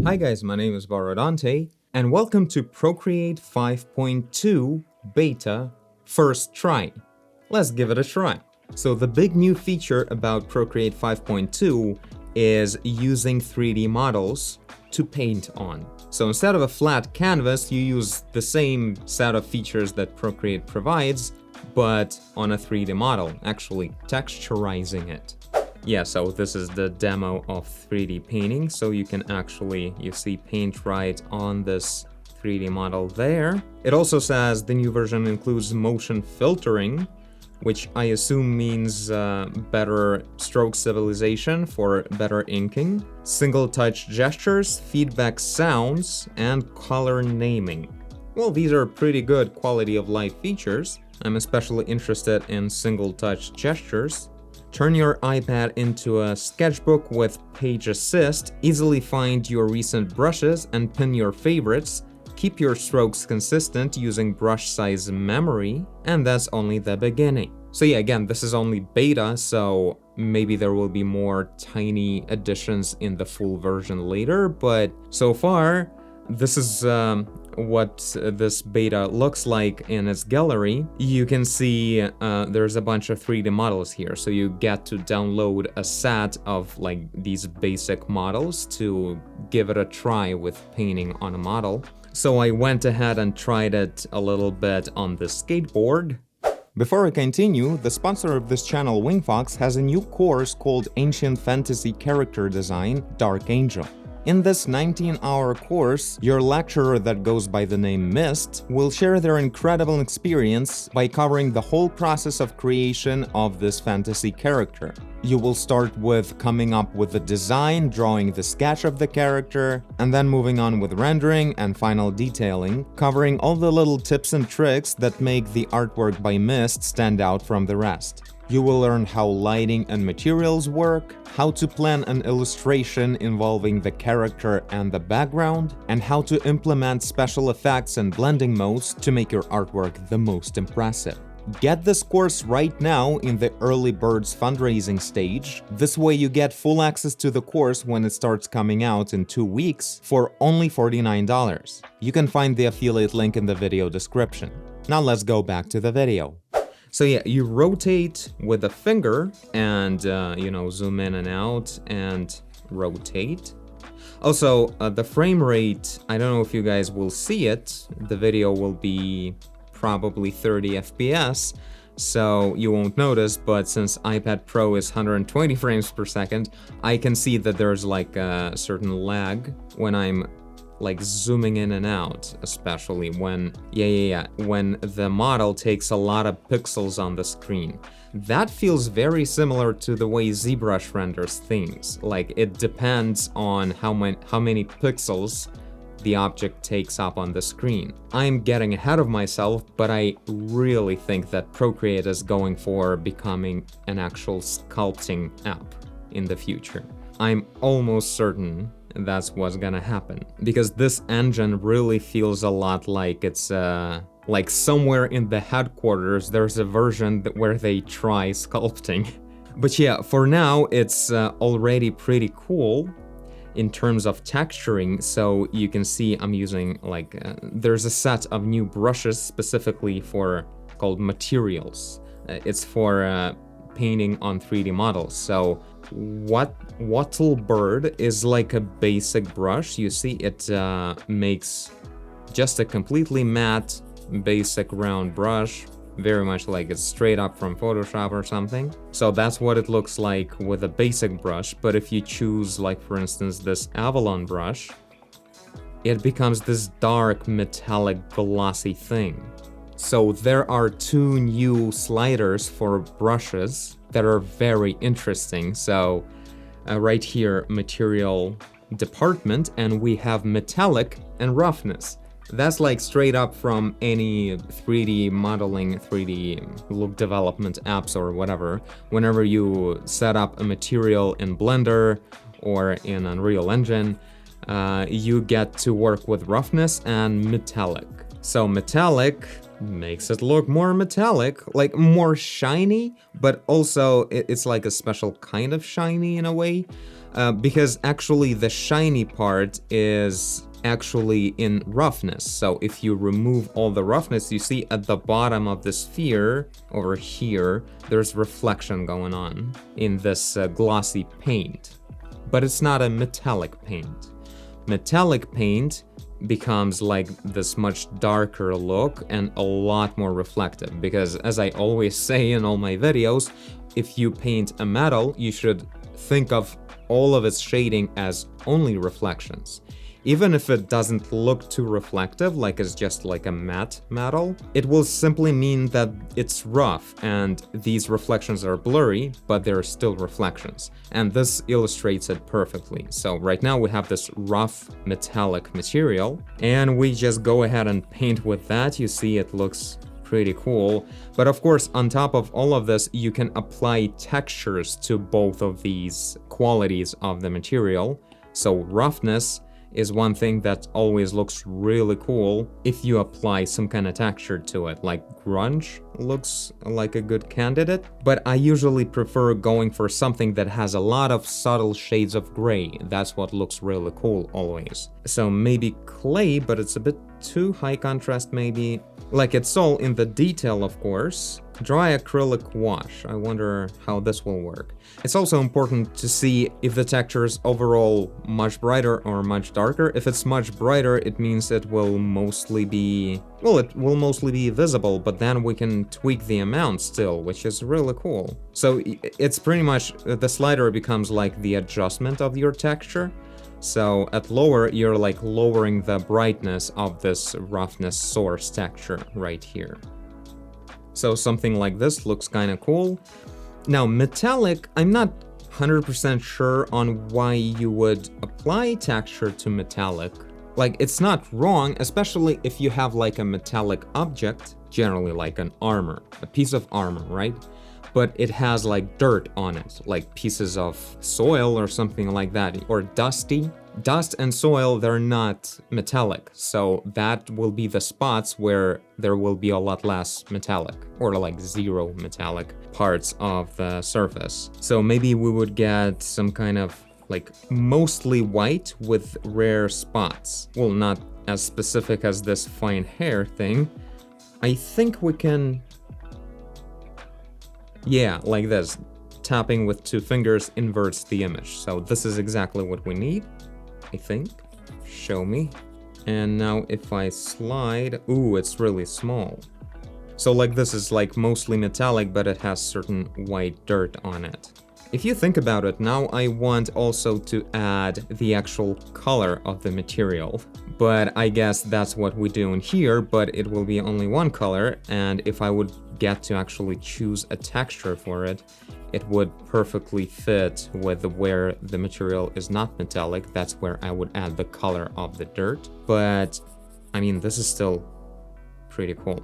Hi guys, my name is Barodante, and welcome to Procreate 5.2 Beta First Try. Let's give it a try. So the big new feature about Procreate 5.2 is using 3D models to paint on. So instead of a flat canvas, you use the same set of features that Procreate provides, but on a 3D model, actually texturizing it. Yeah, so this is the demo of 3D painting, so you can actually, you see paint right on this 3D model there. It also says the new version includes motion filtering, which I assume means better stroke stabilization for better inking, single touch gestures, feedback sounds, and color naming. Well, these are pretty good quality of life features. I'm especially interested in single touch gestures. Turn your iPad into a sketchbook with Page Assist, easily find your recent brushes and pin your favorites, keep your strokes consistent using brush size memory, and that's only the beginning. So yeah, again, this is only beta, so maybe there will be more tiny additions in the full version later, but so far, this is what this beta looks like in its gallery. You can see there's a bunch of 3D models here, so you get to download a set of like these basic models to give it a try with painting on a model. So I went ahead and tried it a little bit on the skateboard. Before I continue, the sponsor of this channel, Wingfox, has a new course called Ancient Fantasy Character Design, Dark Angel. In this 19-hour course, your lecturer that goes by the name Mist will share their incredible experience by covering the whole process of creation of this fantasy character. You will start with coming up with the design, drawing the sketch of the character, and then moving on with rendering and final detailing, covering all the little tips and tricks that make the artwork by Mist stand out from the rest. You will learn how lighting and materials work, how to plan an illustration involving the character and the background, and how to implement special effects and blending modes to make your artwork the most impressive. Get this course right now in the Early Birds fundraising stage. This way you get full access to the course when it starts coming out in 2 weeks for only $49. You can find the affiliate link in the video description. Now let's go back to the video. So yeah, you rotate with a finger and, zoom in and out and rotate. Also, the frame rate, I don't know if you guys will see it. The video will be probably 30 FPS, so you won't notice, but since iPad Pro is 120 frames per second, I can see that there's like a certain lag when I'm like zooming in and out, especially when, when the model takes a lot of pixels on the screen. That feels very similar to the way ZBrush renders things. Like it depends on how many pixels the object takes up on the screen. I'm getting ahead of myself, but I really think that Procreate is going for becoming an actual sculpting app in the future. I'm almost certain that's what's gonna happen, because this engine really feels a lot like it's like somewhere in the headquarters there's a version where they try sculpting. But yeah, for now it's already pretty cool in terms of texturing. So you can see I'm using like there's a set of new brushes specifically for called materials. It's for painting on 3D models. So Wattlebird is like a basic brush. You see it makes just a completely matte basic round brush, very much like it's straight up from Photoshop or something. So that's what it looks like with a basic brush. But if you choose, like for instance, this Avalon brush, it becomes this dark metallic glossy thing. So there are 2 new sliders for brushes that are very interesting. So right here, material department, and we have metallic and roughness. That's like straight up from any 3D modeling, 3D look development apps or whatever. Whenever you set up a material in Blender or in Unreal Engine, you get to work with roughness and metallic. So metallic makes it look more metallic, like more shiny, but also it's like a special kind of shiny in a way. because actually the shiny part is actually in roughness. So if you remove all the roughness, you see at the bottom of the sphere over here, there's reflection going on in this glossy paint. But it's not a metallic paint. Metallic paint becomes like this much darker look and a lot more reflective, because as I always say in all my videos, if you paint a metal, you should think of all of its shading as only reflections. Even if it doesn't look too reflective, like it's just like a matte metal, it will simply mean that it's rough and these reflections are blurry, but they're still reflections. And this illustrates it perfectly. So right now we have this rough metallic material, and we just go ahead and paint with that. You see it looks pretty cool. But of course, on top of all of this, you can apply textures to both of these qualities of the material. So roughness is one thing that always looks really cool if you apply some kind of texture to it, like grunge looks like a good candidate, but I usually prefer going for something that has a lot of subtle shades of gray. That's what looks really cool always. So maybe clay, but it's a bit too high contrast maybe. Like it's all in the detail, of course. Dry acrylic wash. I wonder how this will work. It's also important to see if the texture is overall much brighter or much darker. If it's much brighter, it means it will mostly be, well, it will mostly be visible, but then we can tweak the amount still, which is really cool. So it's pretty much, the slider becomes like the adjustment of your texture. So at lower, you're like lowering the brightness of this roughness source texture right here. So something like this looks kind of cool. Now metallic, I'm not 100% sure on why you would apply texture to metallic. Like it's not wrong, especially if you have like a metallic object, generally like an armor, a piece of armor, right? But it has like dirt on it, like pieces of soil or something like that, or dusty. Dust and soil, they're not metallic, so that will be the spots where there will be a lot less metallic, or like zero metallic parts of the surface. So maybe we would get some kind of like mostly white with rare spots. Well, not as specific as this fine hair thing. I think we can, yeah, like this. Tapping with 2 fingers inverts the image. So this is exactly what we need, I think. Show me. And now if I slide, ooh, it's really small. So like this is like mostly metallic, but it has certain white dirt on it. If you think about it, now I want also to add the actual color of the material. But I guess that's what we do in here, but it will be only one color, and if I would get to actually choose a texture for it, it would perfectly fit with where the material is not metallic. That's where I would add the color of the dirt. But, I mean, this is still pretty cool.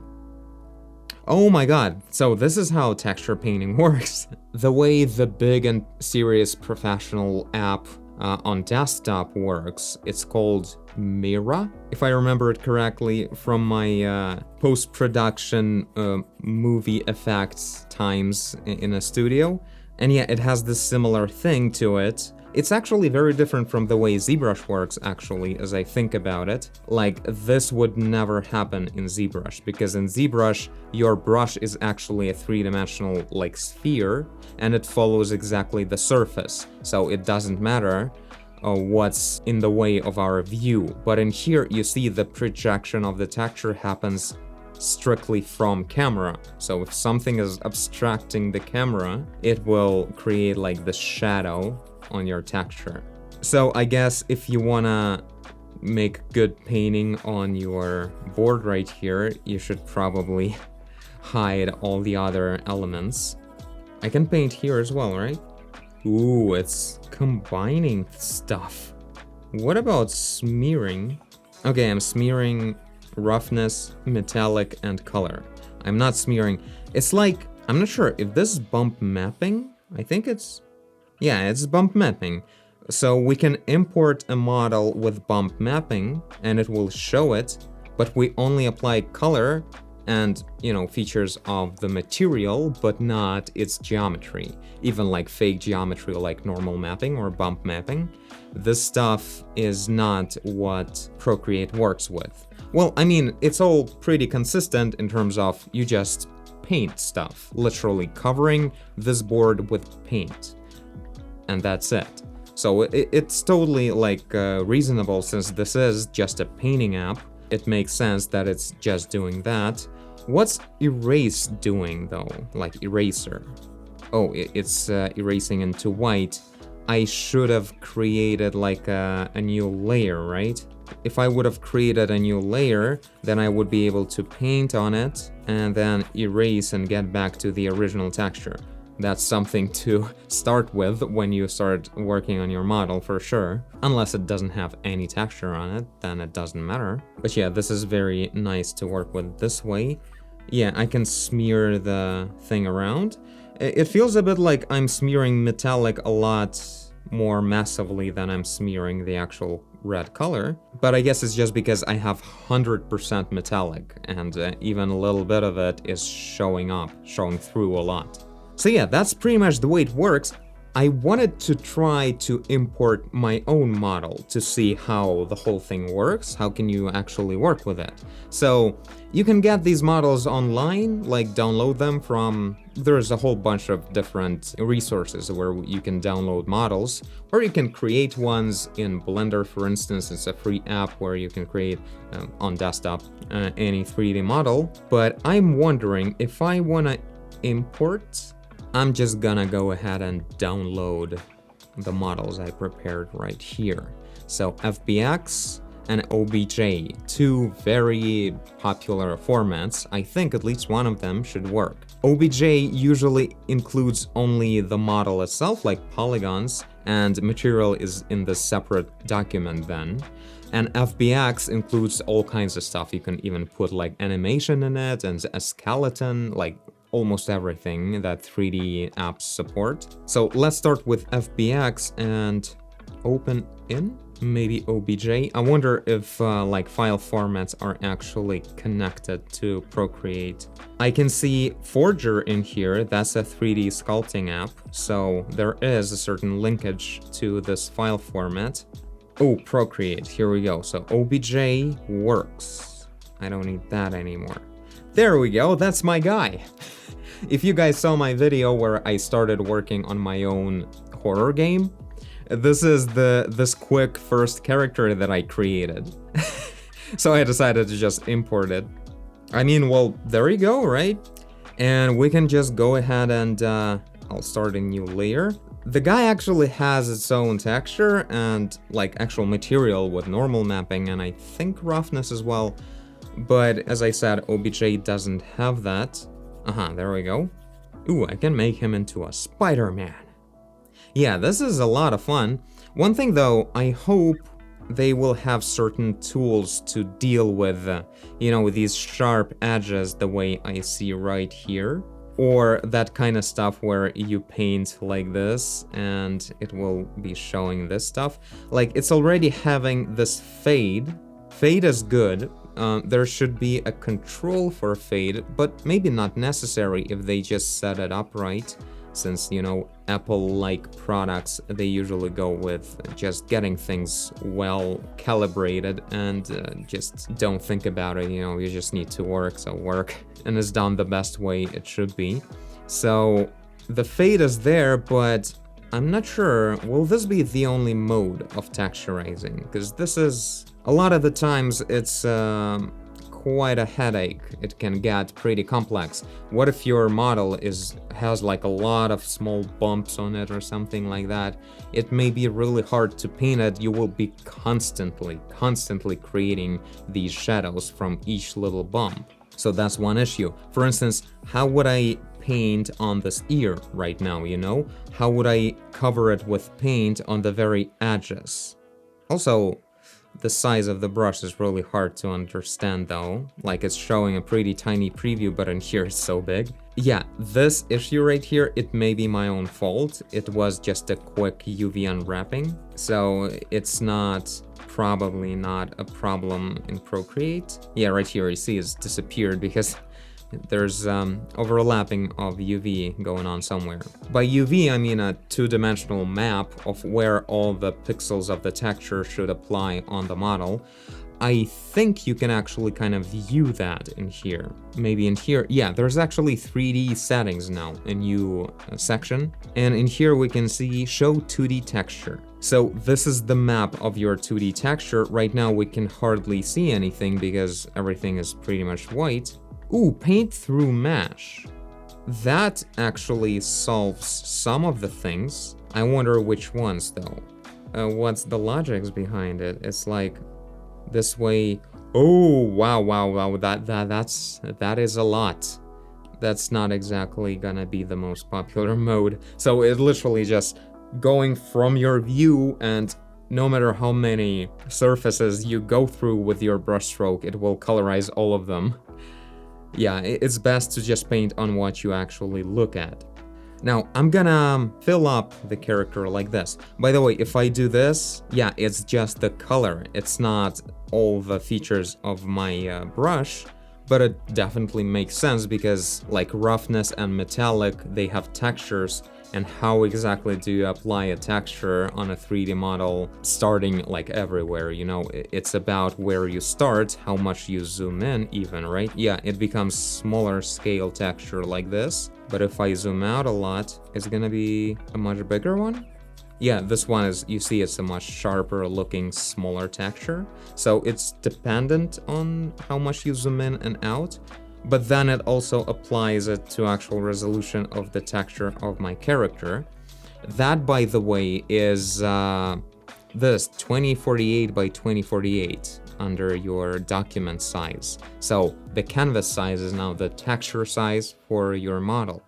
Oh my god, so this is how texture painting works. The way the big and serious professional app on desktop works, it's called Mira, if I remember it correctly from my post-production movie effects times in a studio. And yeah, it has this similar thing to it. It's actually very different from the way ZBrush works, actually, as I think about it. Like, this would never happen in ZBrush, because in ZBrush, your brush is actually a 3-dimensional, like, sphere, and it follows exactly the surface, so it doesn't matter what's in the way of our view. But in here, you see the projection of the texture happens strictly from camera. So if something is abstracting the camera, it will create, like, the shadow on your texture. So I guess if you wanna make good painting on your board right here, you should probably hide all the other elements. I can paint here as well, right? Ooh, it's combining stuff. What about smearing? Okay, I'm smearing roughness, metallic, and color. I'm not smearing. It's like, I'm not sure if this is bump mapping. I think it's, yeah, it's bump mapping. So we can import a model with bump mapping and it will show it, but we only apply color and, you know, features of the material, but not its geometry. Even like fake geometry like normal mapping or bump mapping. This stuff is not what Procreate works with. Well, I mean, it's all pretty consistent in terms of you just paint stuff, literally covering this board with paint. And that's it. So it's totally like reasonable, since this is just a painting app. It makes sense that it's just doing that. What's erase doing though? Like eraser. Oh, it's erasing into white. I should have created like a new layer, right? If I would have created a new layer, then I would be able to paint on it and then erase and get back to the original texture. That's something to start with when you start working on your model for sure. Unless it doesn't have any texture on it, then it doesn't matter. But yeah, this is very nice to work with this way. Yeah, I can smear the thing around. It feels a bit like I'm smearing metallic a lot more massively than I'm smearing the actual red color. But I guess it's just because I have 100% metallic, and even a little bit of it is showing through a lot. So yeah, that's pretty much the way it works. I wanted to try to import my own model to see how the whole thing works. How can you actually work with it? So you can get these models online, like download them from, there's a whole bunch of different resources where you can download models, or you can create ones in Blender, for instance. It's a free app where you can create on desktop any 3D model. But I'm wondering if I want to import, I'm just gonna go ahead and download the models I prepared right here. So FBX and OBJ, two very popular formats. I think at least one of them should work. OBJ usually includes only the model itself, like polygons, and material is in the separate document then. And FBX includes all kinds of stuff. You can even put like animation in it and a skeleton, like almost everything that 3D apps support. So let's start with FBX and open in maybe OBJ. I wonder if like file formats are actually connected to Procreate. I can see Forger in here. That's a 3D sculpting app. So there is a certain linkage to this file format. Oh, Procreate, here we go. So OBJ works. I don't need that anymore. There we go, that's my guy. If you guys saw my video where I started working on my own horror game, this is this quick first character that I created. So I decided to just import it. I mean, well, there you go, right? And we can just go ahead and I'll start a new layer. The guy actually has its own texture and like actual material with normal mapping, and I think roughness as well. But as I said, OBJ doesn't have that. There we go. Ooh, I can make him into a Spider-Man. Yeah, this is a lot of fun. One thing though, I hope they will have certain tools to deal with, you know, these sharp edges the way I see right here. Or that kind of stuff where you paint like this and it will be showing this stuff. Like, it's already having this fade. Fade is good. There should be a control for fade, but maybe not necessary if they just set it up right, since, you know, Apple-like products, they usually go with just getting things well calibrated and just don't think about it, you know, you just need to work, so work, and it's done the best way it should be. So the fade is there, but I'm not sure, will this be the only mode of texturizing? Because this is, a lot of the times it's quite a headache. It can get pretty complex. What if your model has like a lot of small bumps on it or something like that? It may be really hard to paint it. You will be constantly creating these shadows from each little bump. So that's one issue. For instance, how would I paint on this ear right now, you know? How would I cover it with paint on the very edges? Also, the size of the brush is really hard to understand though. Like, it's showing a pretty tiny preview, but in here it's so big. Yeah, this issue right here, it may be my own fault. It was just a quick UV unwrapping. So it's probably not a problem in Procreate. Yeah, right here you see it's disappeared because There's overlapping of UV going on somewhere. By UV, I mean a two-dimensional map of where all the pixels of the texture should apply on the model. I think you can actually kind of view that in here. Maybe in here, yeah, there's actually 3D settings now, a new section. And in here we can see show 2D texture. So this is the map of your 2D texture. Right now we can hardly see anything because everything is pretty much white. Ooh, paint through mesh. That actually solves some of the things. I wonder which ones though. What's the logics behind it? It's like this way. Oh, wow, that is a lot. That's not exactly gonna be the most popular mode. So it literally just going from your view, and no matter how many surfaces you go through with your brushstroke, it will colorize all of them. Yeah, it's best to just paint on what you actually look at. Now, I'm gonna fill up the character like this. By the way, if I do this, yeah, it's just the color. It's not all the features of my brush, but it definitely makes sense because like roughness and metallic, they have textures, and how exactly do you apply a texture on a 3D model starting like everywhere, you know? It's about where you start, how much you zoom in even, right? Yeah, it becomes smaller scale texture like this, but if I zoom out a lot, it's gonna be a much bigger one. Yeah, this one is, you see it's a much sharper looking, smaller texture. So it's dependent on how much you zoom in and out, but then it also applies it to actual resolution of the texture of my character. That, by the way, is this 2048 by 2048 under your document size. So the canvas size is now the texture size for your model.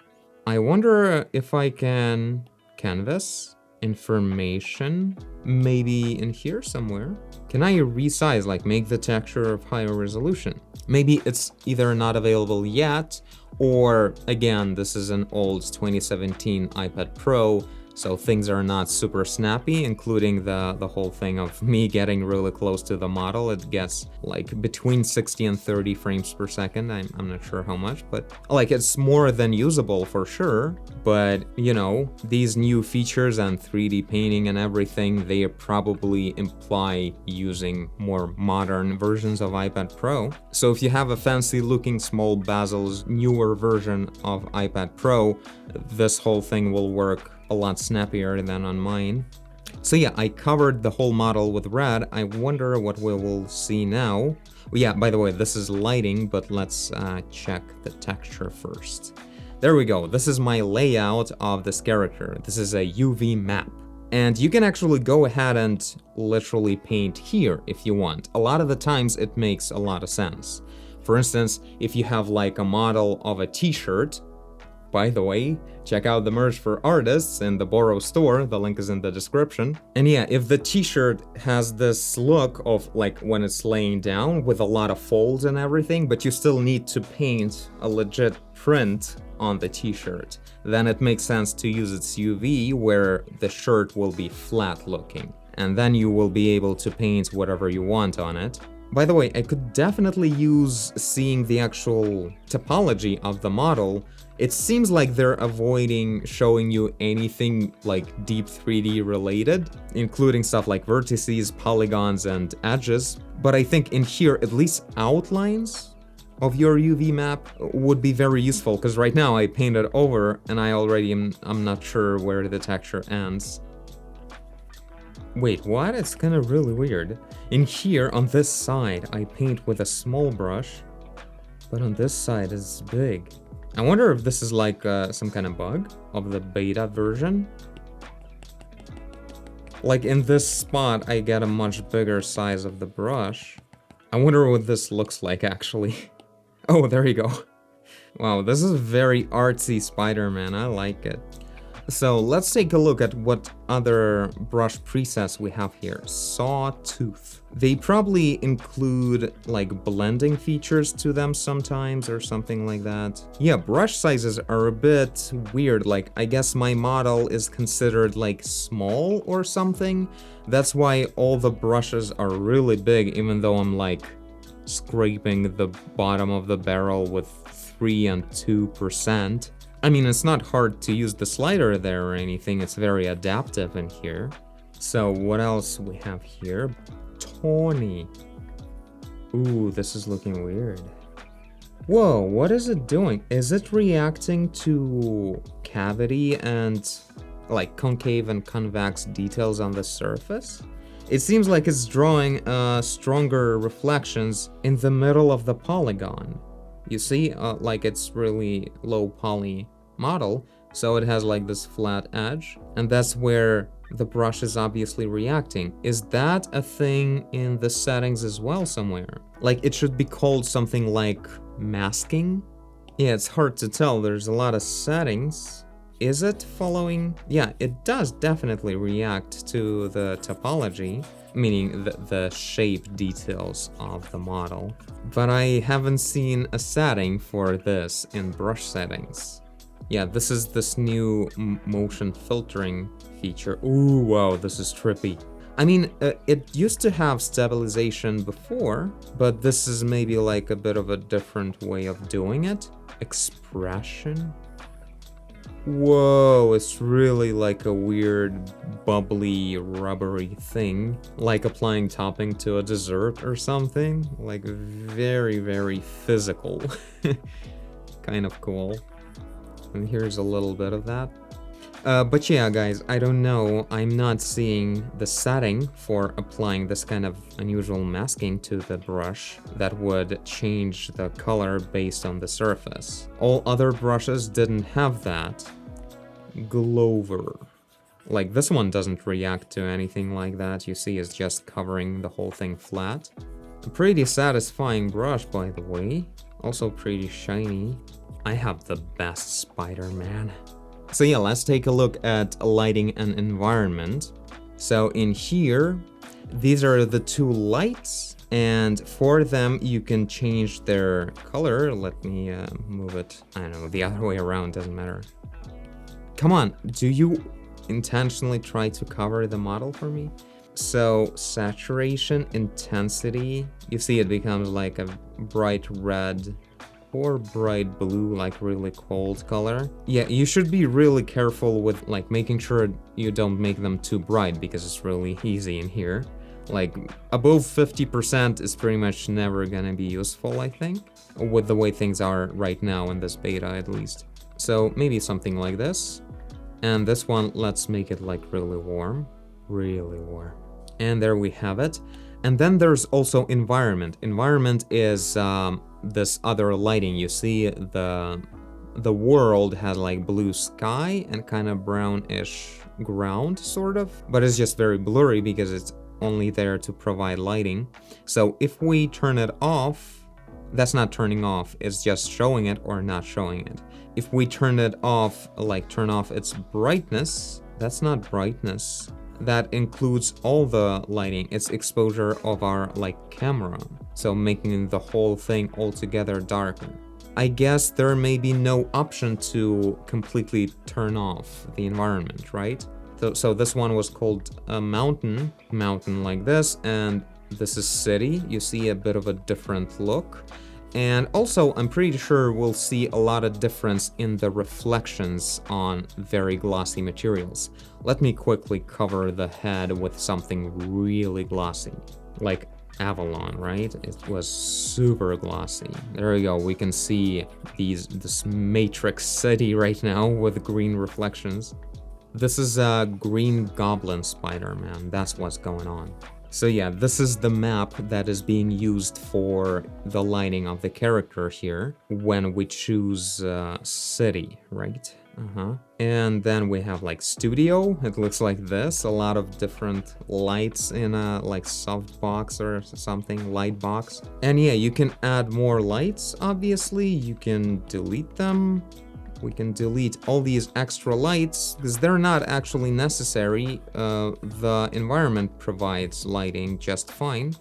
I wonder if I can canvas information, maybe in here somewhere. Can I resize, like make the texture of higher resolution? Maybe it's either not available yet, or again, this is an old 2017 iPad Pro, so things are not super snappy, including the whole thing of me getting really close to the model. It gets like between 60 and 30 frames per second. I'm not sure how much, but like it's more than usable for sure. But you know, these new features and 3D painting and everything, they probably imply using more modern versions of iPad Pro. So if you have a fancy looking small bezels newer version of iPad Pro, this whole thing will work a lot snappier than on mine. So yeah, I covered the whole model with red. I wonder what we will see now. Yeah, by the way, this is lighting, but let's check the texture first. There we go. This is my layout of this character. This is a UV map. And you can actually go ahead and literally paint here if you want. A lot of the times it makes a lot of sense. For instance, if you have like a model of a t-shirt, by the way, check out the merch for artists in the Borrow store, the link is in the description. And yeah, if the t-shirt has this look of like when it's laying down with a lot of folds and everything, but you still need to paint a legit print on the t-shirt, then it makes sense to use its UV where the shirt will be flat looking. And then you will be able to paint whatever you want on it. By the way, I could definitely use seeing the actual topology of the model. It seems like they're avoiding showing you anything like deep 3D related, including stuff like vertices, polygons, and edges. But I think in here, at least outlines of your UV map would be very useful, because right now I painted over and I'm not sure where the texture ends. Wait, what? It's kind of really weird. In here, on this side, I paint with a small brush, but on this side it's big. I wonder if this is like some kind of bug of the beta version. Like in this spot, I get a much bigger size of the brush. I wonder what this looks like actually. Oh, there you go. Wow, this is very artsy Spider-Man, I like it. So let's take a look at what other brush presets we have here. Sawtooth. They probably include like blending features to them sometimes or something like that. Yeah, brush sizes are a bit weird. Like I guess my model is considered like small or something. That's why all the brushes are really big, even though I'm like scraping the bottom of the barrel with 3 and 2%. I mean, it's not hard to use the slider there or anything, it's very adaptive in here. So what else we have here? Tawny. Ooh, this is looking weird. Whoa, what is it doing? Is it reacting to cavity and like concave and convex details on the surface? It seems like it's drawing stronger reflections in the middle of the polygon. You see, like it's really low poly model, so it has like this flat edge, and that's where the brush is obviously reacting. Is that a thing in the settings as well somewhere? Like it should be called something like masking? Yeah, it's hard to tell, there's a lot of settings. Is it following? Yeah, it does definitely react to the topology, meaning the shape details of the model. But I haven't seen a setting for this in brush settings. Yeah, this is this new motion filtering feature. Ooh, wow, this is trippy. I mean, it used to have stabilization before, but this is maybe like a bit of a different way of doing it. Expression? Whoa, it's really like a weird, bubbly, rubbery thing. Like applying topping to a dessert or something. Like very, very physical. Kind of cool. And here's a little bit of that. But yeah, guys, I don't know. I'm not seeing the setting for applying this kind of unusual masking to the brush that would change the color based on the surface. All other brushes didn't have that. Glover. Like, this one doesn't react to anything like that. You see, it's just covering the whole thing flat. A pretty satisfying brush, by the way. Also pretty shiny. I have the best Spider-Man. So yeah, let's take a look at lighting and environment. So in here, these are the two lights, and for them you can change their color. Let me move it, I don't know, the other way around, doesn't matter. Come on, do you intentionally try to cover the model for me? So saturation, intensity, you see it becomes like a bright red or bright blue, like really cold color. Yeah, you should be really careful with like making sure you don't make them too bright, because it's really easy in here. Like above 50% is pretty much never gonna be useful, I think, with the way things are right now in this beta at least. So maybe something like this. And this one, let's make it like really warm. Really warm. And there we have it. And then there's also environment. Environment is this other lighting. You see the world has like blue sky and kind of brownish ground, sort of. But it's just very blurry because it's only there to provide lighting. So if we turn it off, that's not turning off, it's just showing it or not showing it. If we turn it off, like turn off its brightness, that's not brightness. That includes all the lighting, it's exposure of our like camera. So making the whole thing altogether darker. I guess there may be no option to completely turn off the environment, right? So this one was called a mountain like this, and this is city. You see a bit of a different look. And also, I'm pretty sure we'll see a lot of difference in the reflections on very glossy materials. Let me quickly cover the head with something really glossy, like Avalon, right? It was super glossy. There we go, we can see this matrix city right now with green reflections. This is a Green Goblin Spider-Man, that's what's going on. So yeah, this is the map that is being used for the lighting of the character here when we choose city, right? And then we have like studio. It looks like this, a lot of different lights in a like softbox or something, light box. And yeah, you can add more lights, obviously. You can delete them. We can delete all these extra lights because they're not actually necessary. The environment provides lighting just fine.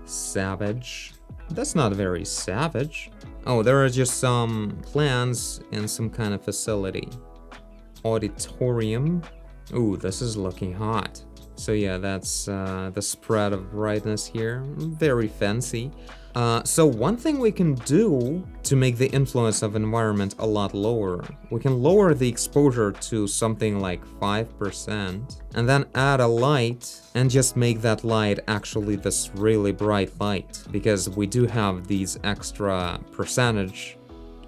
Savage. That's not very savage. Oh, there are just some plans in some kind of facility. Auditorium. Ooh, this is looking hot. So yeah, that's the spread of brightness here. Very fancy. So one thing we can do to make the influence of environment a lot lower, we can lower the exposure to something like 5% and then add a light and just make that light actually this really bright light, because we do have these extra percentage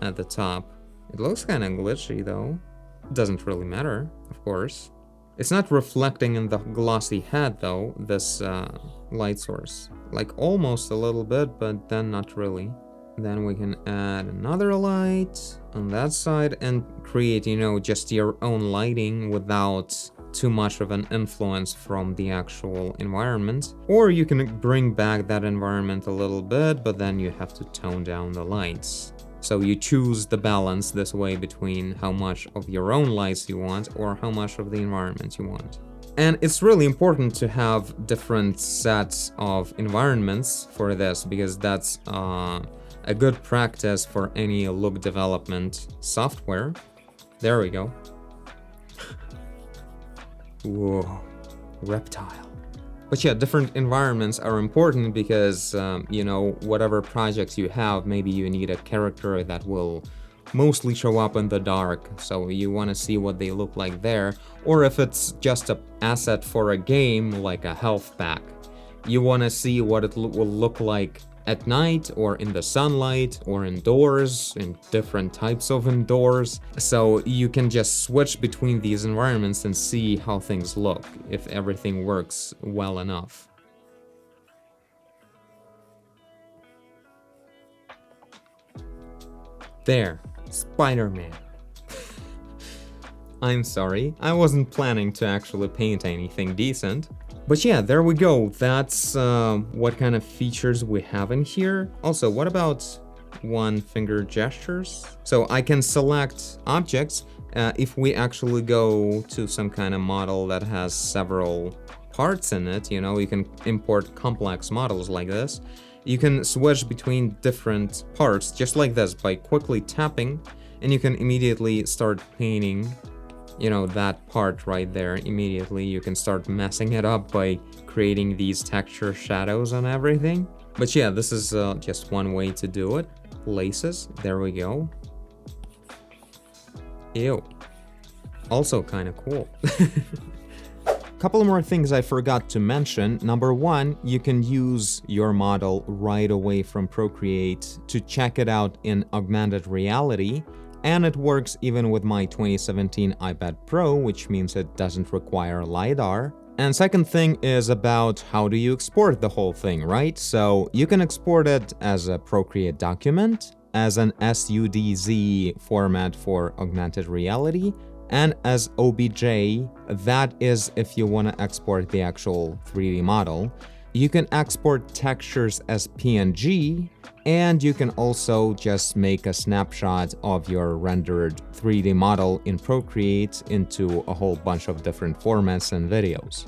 at the top. It looks kind of glitchy though. It doesn't really matter, of course. It's not reflecting in the glossy head though, this light source. Like almost a little bit, but then not really. Then we can add another light on that side and create, you know, just your own lighting without too much of an influence from the actual environment. Or you can bring back that environment a little bit, but then you have to tone down the lights. So you choose the balance this way between how much of your own lights you want or how much of the environment you want. And it's really important to have different sets of environments for this, because that's a good practice for any look development software. There we go. Whoa, reptile. But yeah, different environments are important because, you know, whatever projects you have, maybe you need a character that will mostly show up in the dark, so you want to see what they look like there. Or if it's just an asset for a game, like a health pack, you want to see what it will look like at night or in the sunlight or indoors, in different types of indoors. So you can just switch between these environments and see how things look, if everything works well enough. There, Spider-Man. I'm sorry, I wasn't planning to actually paint anything decent. But yeah, there we go. That's what kind of features we have in here. Also, what about one finger gestures? So I can select objects. If we actually go to some kind of model that has several parts in it, you know, you can import complex models like this. You can switch between different parts just like this by quickly tapping, and you can immediately start painting, you know, that part right there. Immediately you can start messing it up by creating these texture shadows on everything. But yeah, this is just one way to do it. Laces, there we go. Ew. Also kind of cool. Couple more things I forgot to mention. Number one, you can use your model right away from Procreate to check it out in augmented reality. And it works even with my 2017 iPad Pro, which means it doesn't require LiDAR. And second thing is about how do you export the whole thing, right? So you can export it as a Procreate document, as an SUDZ format for augmented reality, and as OBJ, that is if you want to export the actual 3D model. You can export textures as PNG, and you can also just make a snapshot of your rendered 3D model in Procreate into a whole bunch of different formats and videos.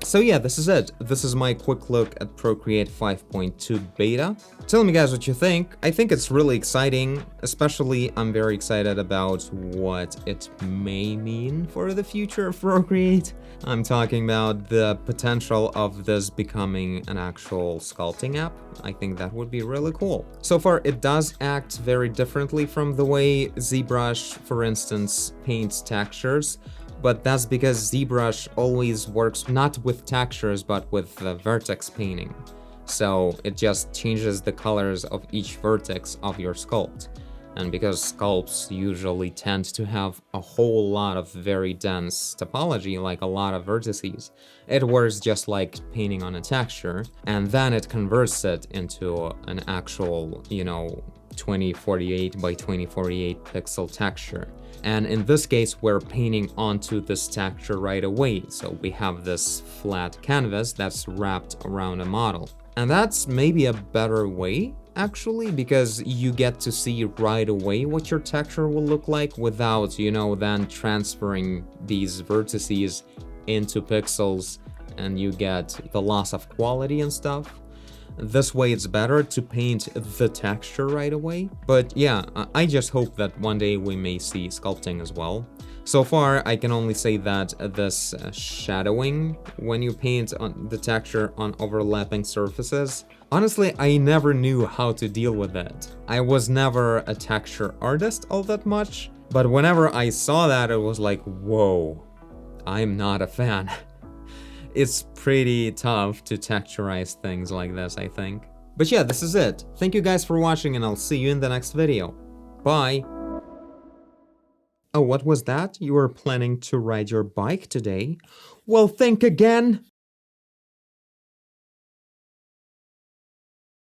So yeah, this is it. This is my quick look at Procreate 5.2 beta. Tell me guys what you think. I think it's really exciting, especially I'm very excited about what it may mean for the future of Procreate. I'm talking about the potential of this becoming an actual sculpting app. I think that would be really cool. So far, it does act very differently from the way ZBrush, for instance, paints textures. But that's because ZBrush always works not with textures, but with the vertex painting. So it just changes the colors of each vertex of your sculpt. And because sculpts usually tend to have a whole lot of very dense topology, like a lot of vertices, it works just like painting on a texture, and then it converts it into an actual, you know, 2048 by 2048 pixel texture. And in this case, we're painting onto this texture right away. So we have this flat canvas that's wrapped around a model. And that's maybe a better way, actually, because you get to see right away what your texture will look like without, you know, then transferring these vertices into pixels and you get the loss of quality and stuff. This way it's better to paint the texture right away. But yeah, I just hope that one day we may see sculpting as well. So far, I can only say that this shadowing, when you paint on the texture on overlapping surfaces, honestly, I never knew how to deal with it. I was never a texture artist all that much, but whenever I saw that, it was like, whoa, I'm not a fan. It's pretty tough to texturize things like this, I think. But yeah, this is it. Thank you guys for watching, and I'll see you in the next video. Bye! Oh, what was that? You were planning to ride your bike today? Well, think again!